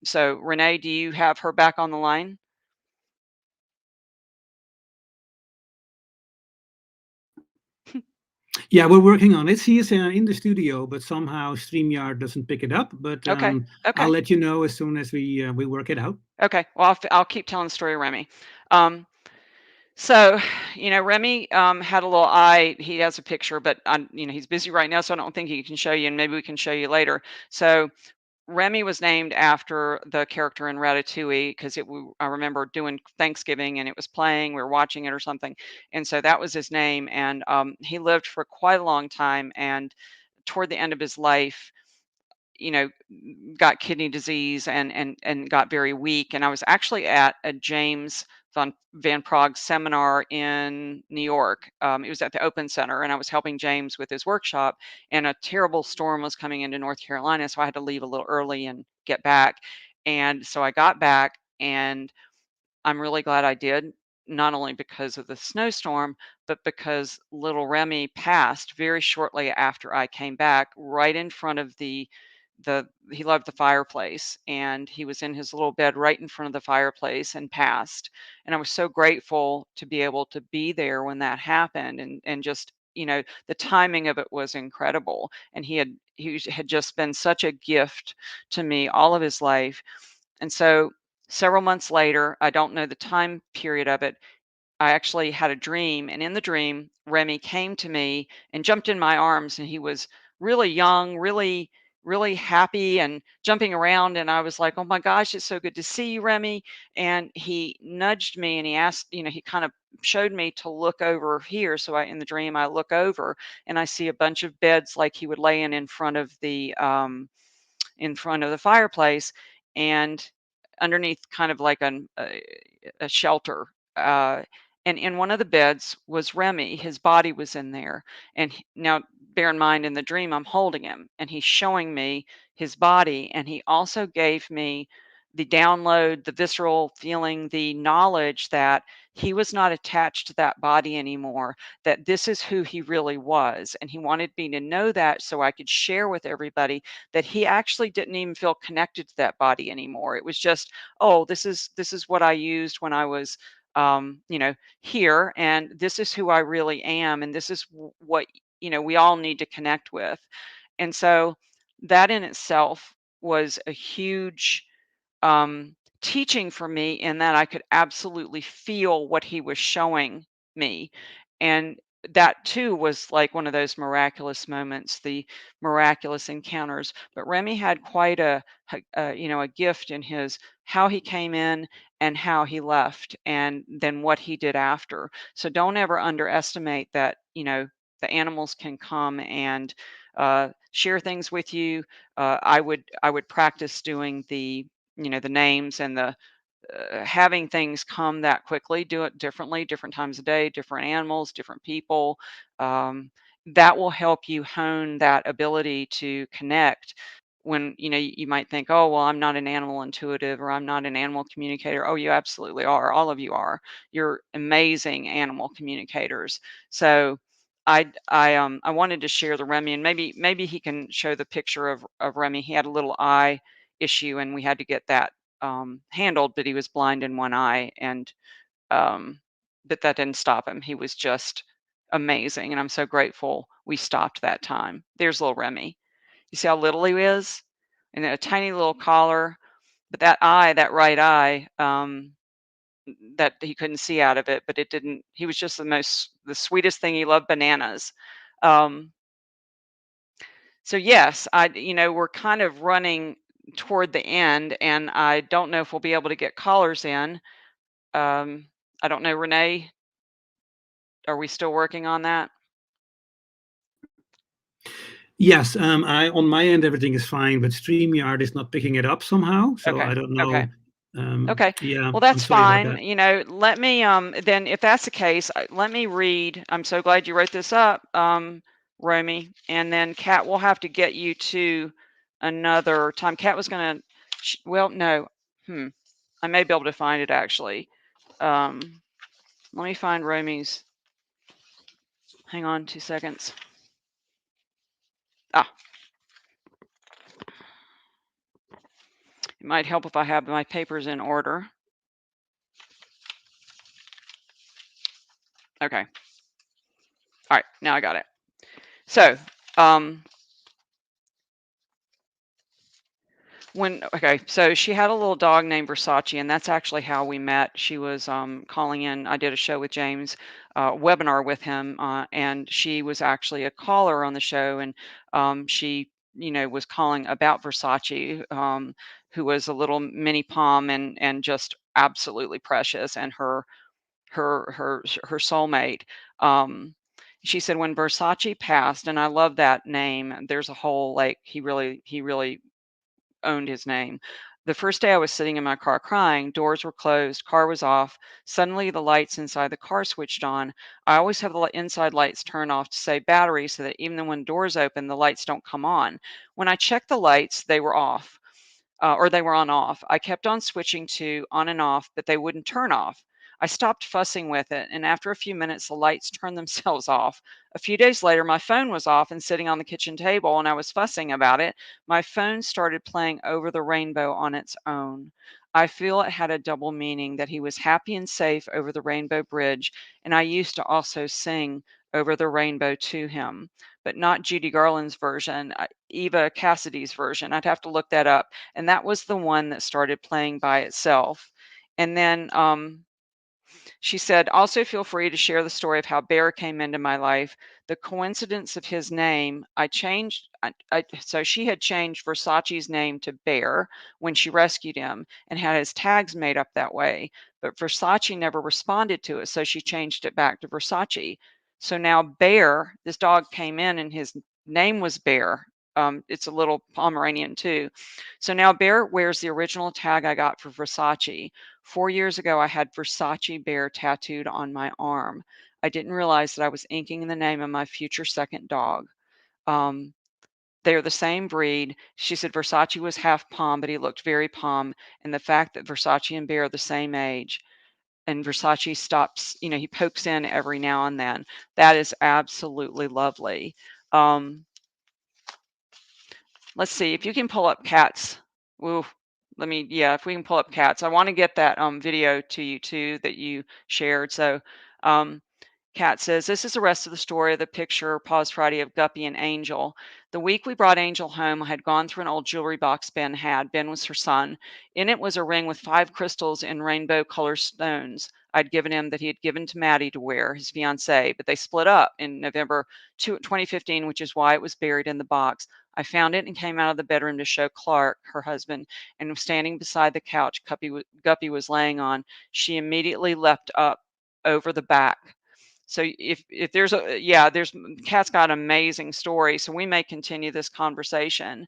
So Renee, do you have her back on the line? Yeah, we're working on it. She is in the studio, but somehow StreamYard doesn't pick it up. But Okay. I'll Okay. let you know as soon as we work it out. Okay. Well, I'll keep telling the story of Remy. Um, so, Remy had a little eye. He has a picture, but he's busy right now, so I don't think he can show you, and maybe we can show you later. So, Remy was named after the character in Ratatouille because I remember doing Thanksgiving and it was playing. We were watching it or something, and so that was his name. And he lived for quite a long time. And toward the end of his life, you know, got kidney disease and got very weak. And I was actually at a James Van Prague seminar in New York. It was at the Open Center, and I was helping James with his workshop. And a terrible storm was coming into North Carolina, so I had to leave a little early and get back. And so I got back, and I'm really glad I did, not only because of the snowstorm, but because little Remy passed very shortly after I came back, right in front of the he loved the fireplace, and he was in his little bed right in front of the fireplace and passed. And I was so grateful to be able to be there when that happened, and just the timing of it was incredible. And he had just been such a gift to me all of his life. And so several months later, I don't know the time period of it, I actually had a dream, and in the dream, Remy came to me and jumped in my arms, and he was really young, really, really happy and jumping around. And I was like, "Oh my gosh, it's so good to see you, Remy." And he nudged me and he asked, he kind of showed me to look over here. So in the dream, I look over and I see a bunch of beds like he would lay in front of the fireplace, and underneath kind of like a shelter. And in one of the beds was Remy. His body was in there. And now, bear in mind, in the dream, I'm holding him and he's showing me his body. And he also gave me the download, the visceral feeling, the knowledge that he was not attached to that body anymore, that this is who he really was. And he wanted me to know that so I could share with everybody that he actually didn't even feel connected to that body anymore. It was just, oh, this is what I used when I was here, and this is who I really am, and this is what we all need to connect with. And so that in itself was a huge teaching for me, in that I could absolutely feel what he was showing me. And that too was like one of those miraculous moments, the miraculous encounters. But Remy had quite a gift in his how he came in and how he left, and then what he did after. So don't ever underestimate that. The animals can come and share things with you. I would practice doing the names and the having things come that quickly, do it differently, different times of day, different animals, different people. um, that will help you hone that ability to connect. When you might think, oh well, I'm not an animal intuitive, or I'm not an animal communicator. Oh, you absolutely are. All of you are. You're amazing animal communicators. So I wanted to share the Remy, and maybe he can show the picture of Remy. He had a little eye issue, and we had to get that handled, but he was blind in one eye, and but that didn't stop him. He was just amazing, and I'm so grateful we stopped that time. There's little Remy. You see how little he is, and a tiny little collar, but that eye, that right eye, that he couldn't see out of it, but it didn't. He was just the sweetest thing. He loved bananas. Um, so yes, we're kind of running toward the end, and I don't know if we'll be able to get callers in. I don't know, Renee, are we still working on that? Yes, I on my end everything is fine, but StreamYard is not picking it up somehow, so Okay. I don't Okay. know. Okay. Yeah, Well, I'm that's sorry about fine. that. Let me then if that's the case, let me read. I'm so glad you wrote this up, Romy. And then Kat, we'll have to get you to another time. Kat was gonna well, no. I may be able to find it actually. Let me find Romy's. Hang on 2 seconds. Ah. It might help if I have my papers in order. Okay. All right, now I got it. So, so she had a little dog named Versace, and that's actually how we met. She was calling in. I did a show with James, webinar with him, and she was actually a caller on the show, and she, was calling about Versace, who was a little mini pom and just absolutely precious, and her soulmate. She said when Versace passed, and I love that name. There's a whole like he really owned his name. The first day I was sitting in my car crying, doors were closed, car was off. Suddenly the lights inside the car switched on. I always have the inside lights turned off to save battery so that even when doors open, the lights don't come on. When I checked the lights, they were off. Or they were on off. I kept on switching to on and off, but they wouldn't turn off. I stopped fussing with it, and after a few minutes, the lights turned themselves off. A few days later, my phone was off and sitting on the kitchen table, and I was fussing about it. My phone started playing Over the Rainbow on its own. I feel it had a double meaning that he was happy and safe over the rainbow bridge, and I used to also sing Over the Rainbow to him, but not Judy Garland's version, Eva Cassidy's version. I'd have to look that up. And that was the one that started playing by itself. And then she said, also feel free to share the story of how Bear came into my life. The coincidence of his name, I changed. So she had changed Versace's name to Bear when she rescued him and had his tags made up that way. But Versace never responded to it. So she changed it back to Versace. So now Bear, this dog came in and his name was Bear. It's a little Pomeranian too. So now Bear wears the original tag I got for Versace. 4 years ago, I had Versace Bear tattooed on my arm. I didn't realize that I was inking the name of my future second dog. Um, they're the same breed. She said Versace was half Pom, but he looked very Pom. And the fact that Versace and Bear are the same age, and Versace stops, he pokes in every now and then. That is absolutely lovely. Let's see if you can pull up Cats. Ooh, if we can pull up Cats. I want to get that video to you too that you shared. So Kat says, this is the rest of the story of the picture, Pause Friday, of Guppy and Angel. The week we brought Angel home, I had gone through an old jewelry box Ben had. Ben was her son. In it was a ring with 5 crystals in rainbow color stones I'd given him that he had given to Maddie to wear, his fiancee, but they split up in November 2015, which is why it was buried in the box. I found it and came out of the bedroom to show Clark, her husband, and was standing beside the couch Guppy was laying on. She immediately leapt up over the back. So if there's there's Kat's got an amazing story. So we may continue this conversation.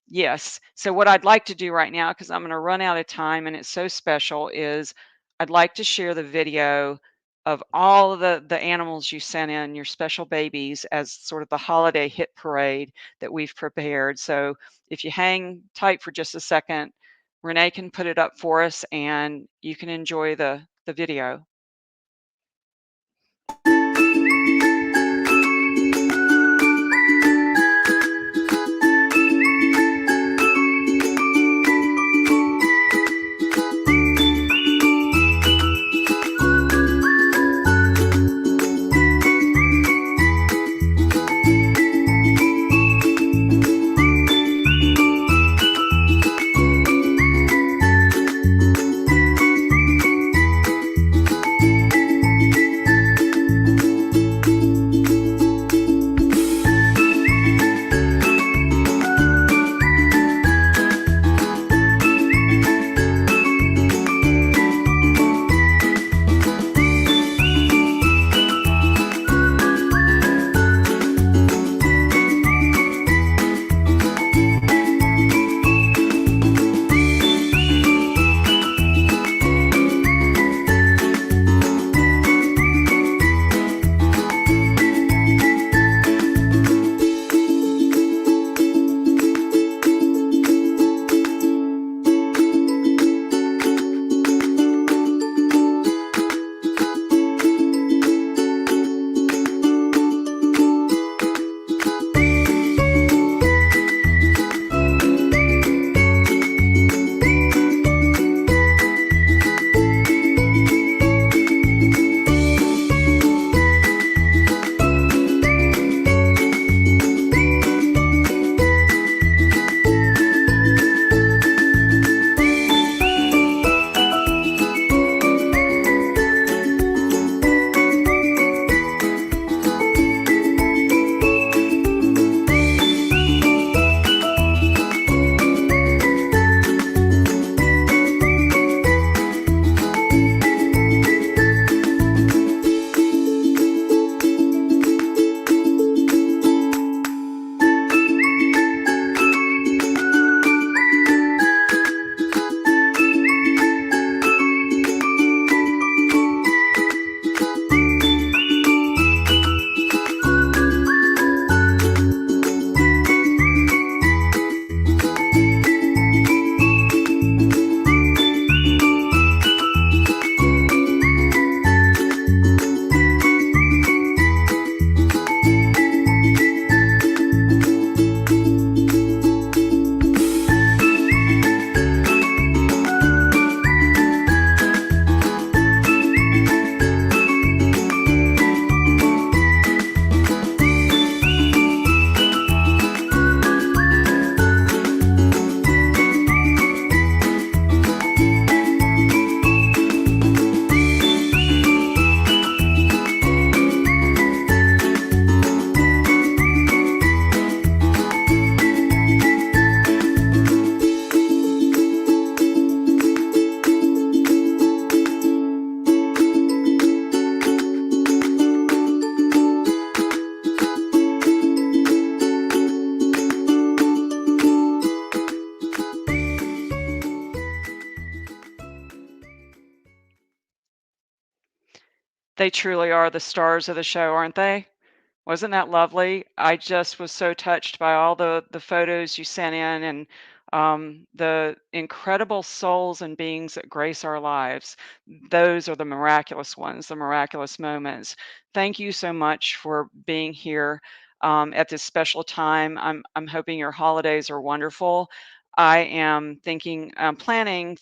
Yes. So what I'd like to do right now, because I'm going to run out of time and it's so special, is I'd like to share the video of all of the animals you sent in, your special babies, as sort of the holiday hit parade that we've prepared. So if you hang tight for just a second, Renee can put it up for us and you can enjoy the video. They truly are the stars of the show, aren't they? Wasn't that lovely? I just was so touched by all the photos you sent in and the incredible souls and beings that grace our lives. Those are the miraculous ones, the miraculous moments. Thank you so much for being here at this special time. I'm hoping your holidays are wonderful. I am thinking, planning,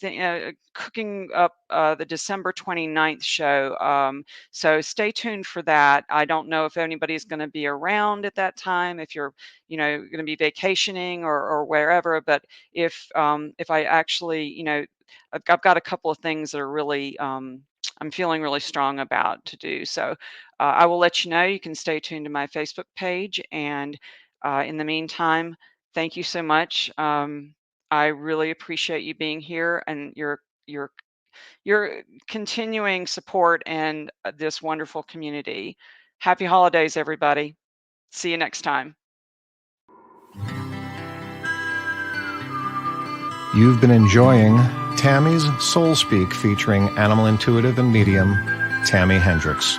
cooking up the December 29th show. So stay tuned for that. I don't know if anybody's going to be around at that time, if you're, going to be vacationing or wherever. But if I actually, I've got a couple of things that are really, I'm feeling really strong about to do. So I will let you know. You can stay tuned to my Facebook page. And in the meantime, thank you so much. I really appreciate you being here and your continuing support and this wonderful community. Happy holidays, everybody. See you next time. You've been enjoying Tammy's Soul Speak featuring animal intuitive and medium Tami Hendricks.